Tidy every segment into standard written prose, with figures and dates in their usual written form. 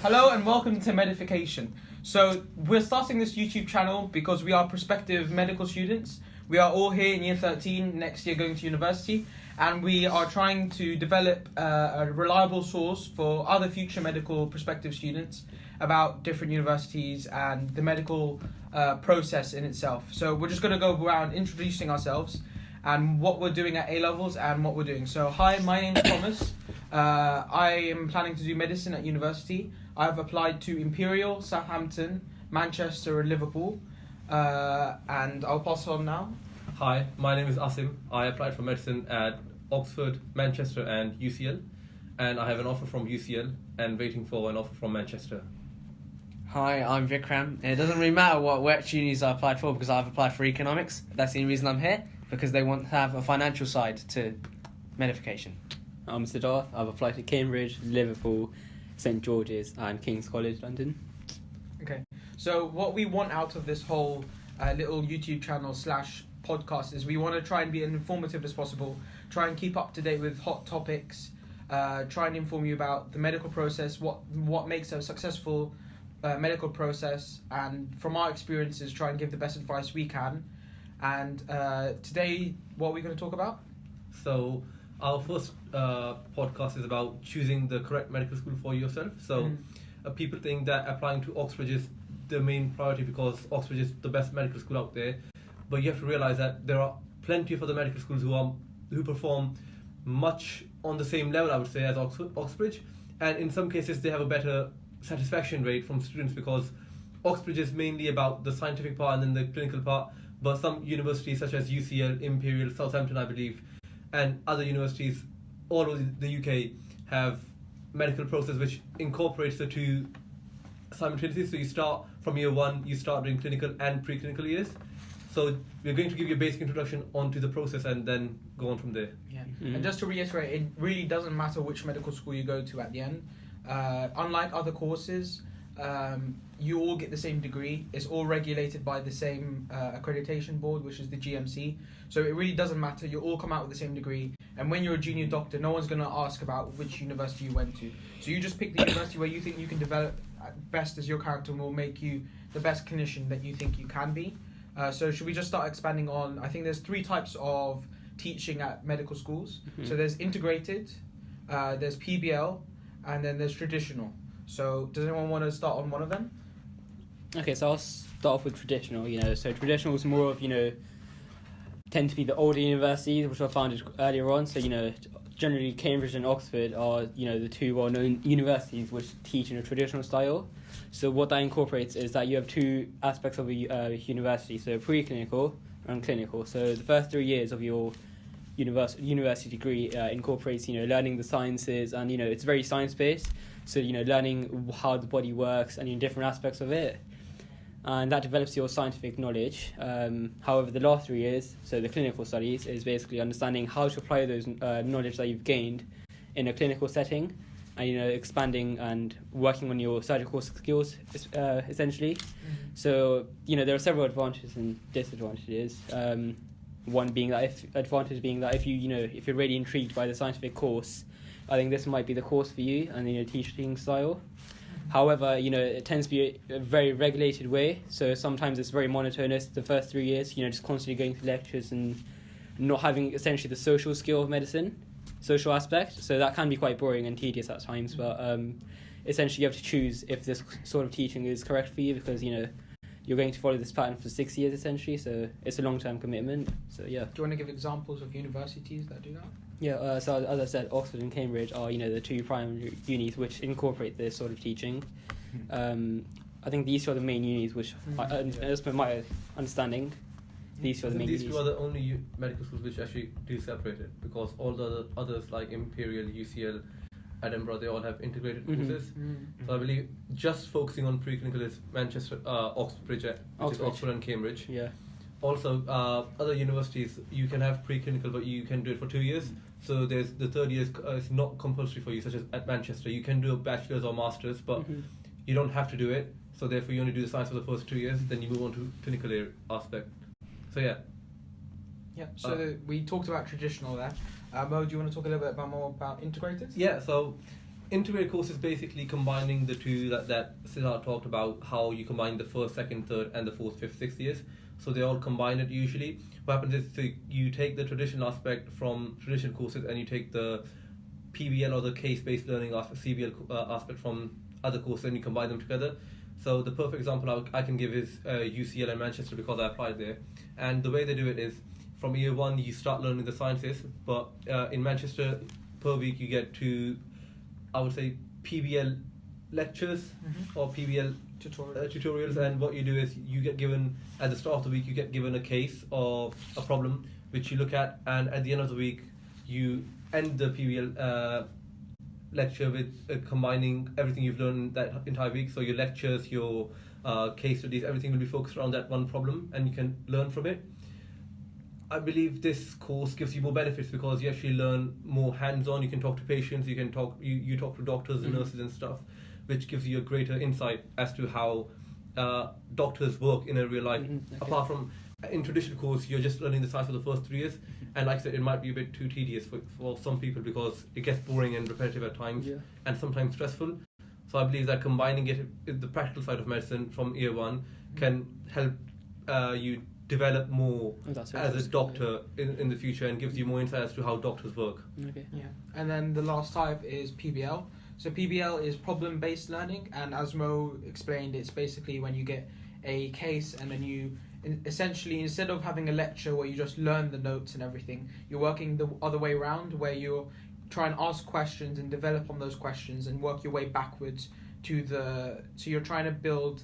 Hello and welcome to Medification. So we're starting this YouTube channel because we are prospective medical students. We are all here in year 13, next year going to university, and we are trying to develop a reliable source for other future medical prospective students about different universities and the medical process in itself. So we're just going to go around introducing ourselves and what we're doing at A-levels and what we're doing. So hi, my name is Thomas. I am planning to do medicine at university. I've applied to Imperial, Southampton, Manchester and Liverpool. And I'll pass on now. Hi, my name is Asim. I applied for medicine at Oxford, Manchester and UCL. And I have an offer from UCL and waiting for an offer from Manchester. Hi, I'm Vikram. It doesn't really matter which unis I applied for because I've applied for economics. That's the only reason I'm here, because they want to have a financial side to medification. I'm Siddharth. I've applied to Cambridge, Liverpool, St George's and King's College London. Okay, so what we want out of this whole little YouTube channel / podcast is we want to try and be as informative as possible, try and keep up to date with hot topics, try and inform you about the medical process, what makes a successful medical process, and from our experiences try and give the best advice we can. And today, what are we going to talk about? So our first podcast is about choosing the correct medical school for yourself. So people think that applying to Oxford is the main priority because Oxford is the best medical school out there. But you have to realize that there are plenty of other medical schools who perform much on the same level, I would say, as Oxbridge. And in some cases, they have a better satisfaction rate from students because Oxbridge is mainly about the scientific part and then the clinical part. But some universities such as UCL, Imperial, Southampton, I believe, and other universities all over the UK have medical process which incorporates the two simultaneously. So you start from year one, you start doing clinical and preclinical years. So we're going to give you a basic introduction onto the process and then go on from there. Yeah. And just to reiterate, it really doesn't matter which medical school you go to at the end. Unlike other courses, you all get the same degree. It's all regulated by the same accreditation board, which is the GMC. So it really doesn't matter. You all come out with the same degree. And when you're a junior doctor, no one's going to ask about which university you went to. So you just pick the university where you think you can develop best as your character and will make you the best clinician that you think you can be. So should we just start expanding on, I think there's 3 types of teaching at medical schools. So there's integrated, there's PBL, and then there's traditional. So does anyone want to start on one of them? Okay, so I'll start off with traditional, So traditional is more of, tend to be the older universities, which were founded earlier on. So, generally Cambridge and Oxford are, the 2 well-known universities which teach in a traditional style. So what that incorporates is that you have 2 aspects of a university, so preclinical and clinical. So the first 3 years of your university degree incorporates, learning the sciences and, it's very science-based. So, learning how the body works and different aspects of it. And that develops your scientific knowledge. However, the last 3 years, so the clinical studies, is basically understanding how to apply those knowledge that you've gained in a clinical setting and, expanding and working on your surgical skills, essentially. So, there are several advantages and disadvantages. One being that if you're really intrigued by the scientific course, I think this might be the course for you and teaching style. However, it tends to be a very regulated way, so sometimes it's very monotonous the first 3 years, just constantly going to lectures and not having essentially the social skill of medicine, social aspect, so that can be quite boring and tedious at times, but essentially you have to choose if this sort of teaching is correct for you because, you're going to follow this pattern for 6 years essentially, so it's a long-term commitment, so yeah. Do you want to give examples of universities that do that? Yeah, so as I said, Oxford and Cambridge are, the 2 primary unis which incorporate this sort of teaching. I think these are the main unis which, as per my understanding, these are the main unis. These 2 are the only medical schools which actually do separate it, because all the others like Imperial, UCL, Edinburgh, they all have integrated courses. So I believe just focusing on preclinical is Manchester, Oxbridge, which is Oxford and Cambridge. Yeah. Also, other universities, you can have preclinical, but you can do it for 2 years. So there's the 3rd year is not compulsory for you, such as at Manchester. You can do a bachelor's or master's, but you don't have to do it. So therefore, you only do the science for the first 2 years, then you move on to clinical aspect. So yeah. Yeah. So we talked about traditional there. Mo, do you want to talk a little bit more about integrated? Yeah. So integrated course is basically combining the two that Siddharth talked about, how you combine the first, second, third, and the fourth, fifth, sixth years. So they all combine it usually. What happens is, so you take the traditional aspect from traditional courses and you take the PBL or the case-based learning aspect, CBL aspect from other courses, and you combine them together. So the perfect example I can give is UCL and Manchester, because I applied there. And the way they do it is, from year one you start learning the sciences, but in Manchester per week you get to, I would say, PBL lectures or PBL tutorials, and what you do is you get given, at the start of the week you get given a case or a problem which you look at, and at the end of the week you end the PBL lecture with combining everything you've learned that entire week. So your lectures, your case studies, everything will be focused around that one problem, and you can learn from it. I believe this course gives you more benefits because you actually learn more hands-on. You can talk to patients, you talk to doctors and nurses and stuff, which gives you a greater insight as to how doctors work in a real life. Okay. Apart from in traditional course, you're just learning the science for the first 3 years, and like I said, it might be a bit too tedious for some people because it gets boring and repetitive at times, and sometimes stressful. So I believe that combining it with the practical side of medicine from year one can help you develop more as a doctor in the future, and gives you more insight as to how doctors work. Okay. Yeah, and then the last type is PBL. So PBL is problem-based learning, and as Mo explained, it's basically when you get a case and then you essentially, instead of having a lecture where you just learn the notes and everything, you're working the other way around, where you're trying to ask questions and develop on those questions and work your way backwards so you're trying to build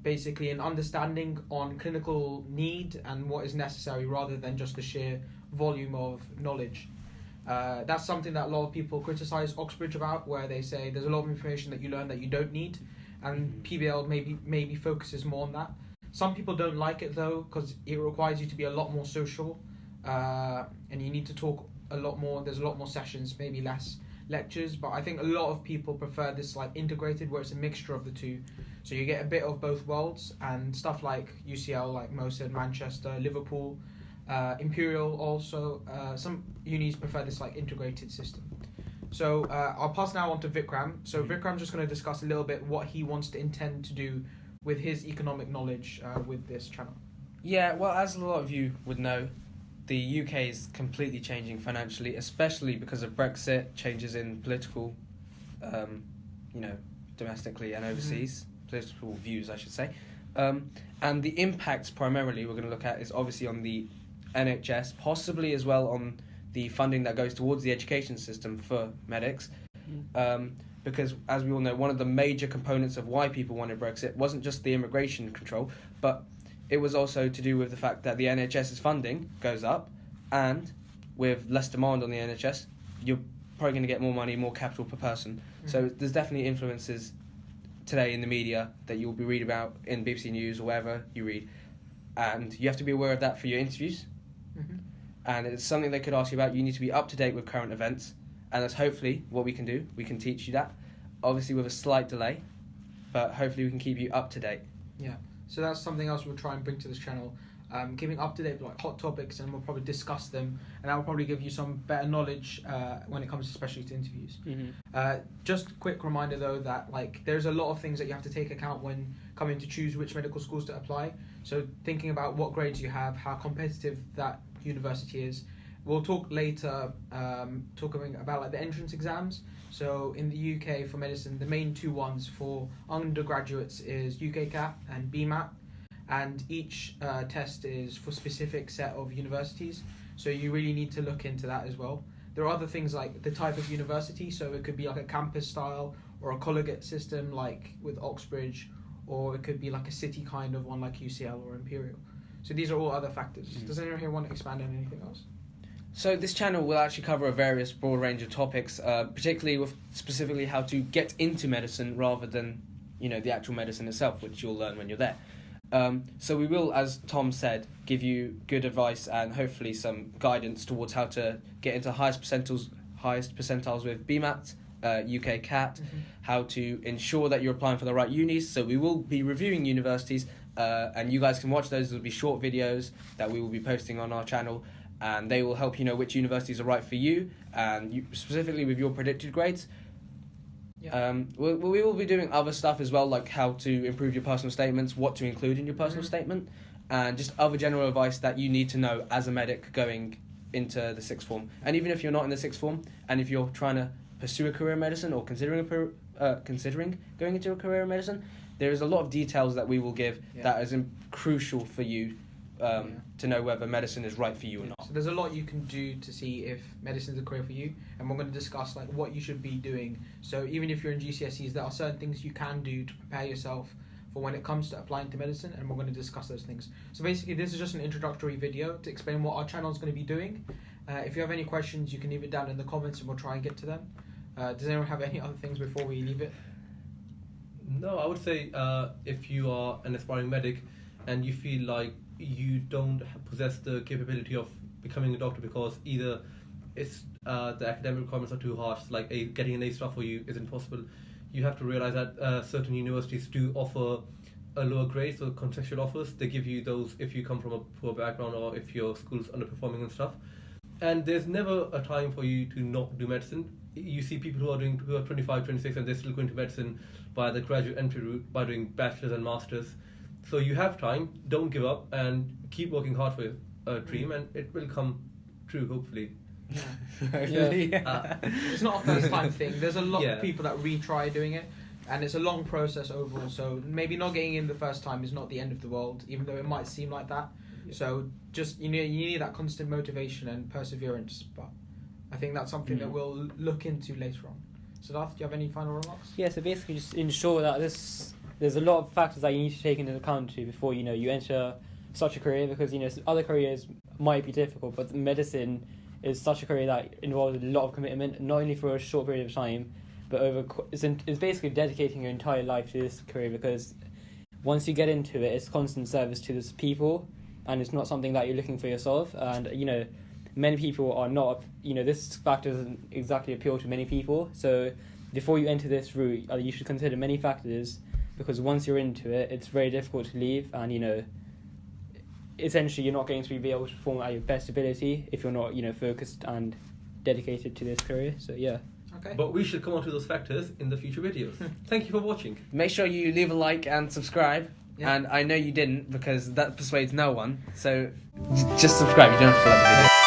basically an understanding on clinical need and what is necessary, rather than just the sheer volume of knowledge. That's something that a lot of people criticize Oxbridge about, where they say there's a lot of information that you learn that you don't need, and PBL maybe focuses more on that. Some people don't like it though, because it requires you to be a lot more social, and you need to talk a lot more. There's a lot more sessions, maybe less lectures, but I think a lot of people prefer this like integrated, where it's a mixture of the two. So you get a bit of both worlds, and stuff like UCL, like Mo said, Manchester, Liverpool, Imperial also. Some unis prefer this like integrated system. So I'll pass now on to Vikram. So Vikram's just going to discuss a little bit what he wants to intend to do with his economic knowledge with this channel. Yeah, well, as a lot of you would know, the UK is completely changing financially, especially because of Brexit, changes in political, domestically and overseas, political views, I should say. And the impacts primarily we're going to look at is obviously on the NHS, possibly as well on the funding that goes towards the education system for medics. Because, as we all know, one of the major components of why people wanted Brexit wasn't just the immigration control, but it was also to do with the fact that the NHS's funding goes up, and with less demand on the NHS, you're probably going to get more money, more capital per person. So there's definitely influences today in the media that you'll be reading about in BBC News or wherever you read, and you have to be aware of that for your interviews. And it's something they could ask you about. You need to be up to date with current events, and that's hopefully what we can do. We can teach you that, obviously with a slight delay, but hopefully we can keep you up to date. Yeah, so that's something else we'll try and bring to this channel, keeping up to date with like hot topics, and we'll probably discuss them, and that will probably give you some better knowledge when it comes especially to interviews. Just a quick reminder though that like there's a lot of things that you have to take account when coming to choose which medical schools to apply. So thinking about what grades you have, how competitive that university is. We'll talk later talking about like the entrance exams. So in the UK for medicine, the main two ones for undergraduates is UKCAT and BMAT, and each test is for a specific set of universities. So you really need to look into that as well. There are other things like the type of university, so it could be like a campus style or a collegiate system like with Oxbridge, or it could be like a city kind of one like UCL or Imperial. So these are all other factors. Does anyone here want to expand on anything else? So this channel will actually cover a various broad range of topics, particularly with specifically how to get into medicine rather than, the actual medicine itself, which you'll learn when you're there. So we will, as Tom said, give you good advice and hopefully some guidance towards how to get into highest percentiles with BMAT, UKCAT, how to ensure that you're applying for the right unis. So we will be reviewing universities, and you guys can watch those. There will be short videos that we will be posting on our channel, and they will help you know which universities are right for you, and specifically with your predicted grades. Yeah. We will be doing other stuff as well, like how to improve your personal statements, what to include in your personal statement, and just other general advice that you need to know as a medic going into the sixth form. And even if you're not in the sixth form, and if you're trying to pursue a career in medicine or considering going into a career in medicine, there is a lot of details that we will give that is crucial for you to know whether medicine is right for you or not. So there's a lot you can do to see if medicine is a career for you, and we're going to discuss like what you should be doing. So even if you're in GCSEs, there are certain things you can do to prepare yourself for when it comes to applying to medicine, and we're going to discuss those things. So basically, this is just an introductory video to explain what our channel is going to be doing. If you have any questions, you can leave it down in the comments, and we'll try and get to them. Does anyone have any other things before we leave it? No, I would say if you are an aspiring medic and you feel like you don't possess the capability of becoming a doctor because either it's the academic requirements are too harsh, like getting an A star for you isn't possible, you have to realize that certain universities do offer a lower grade, so contextual offers. They give you those if you come from a poor background or if your school's underperforming and stuff. And there's never a time for you to not do medicine. You see people who are 25, 26 and they're still going to medicine by the graduate entry route by doing bachelor's and master's. So you have time, don't give up and keep working hard for a dream and it will come true, hopefully. It's not a first time thing. There's a lot Yeah. of people that retry doing it, and it's a long process overall. So maybe not getting in the first time is not the end of the world, even though it might seem like that. Yeah. So just you need that constant motivation and perseverance. But I think that's something that we'll look into later on. Siddharth, do you have any final remarks? Yeah, so basically just ensure that there's a lot of factors that you need to take into account before you enter such a career, because other careers might be difficult, but medicine is such a career that involves a lot of commitment, not only for a short period of time, but it's basically dedicating your entire life to this career, because once you get into it, it's constant service to this people, and it's not something that you're looking for yourself. And many people are not, this factor doesn't exactly appeal to many people. So before you enter this route, you should consider many factors, because once you're into it, it's very difficult to leave, and essentially you're not going to be able to perform at your best ability if you're not focused and dedicated to this career. So yeah. Okay. But we should come on to those factors in the future videos. Thank you for watching. Make sure you leave a like and subscribe. Yeah. And I know you didn't, because that persuades no one. So just subscribe. You don't have to like the video.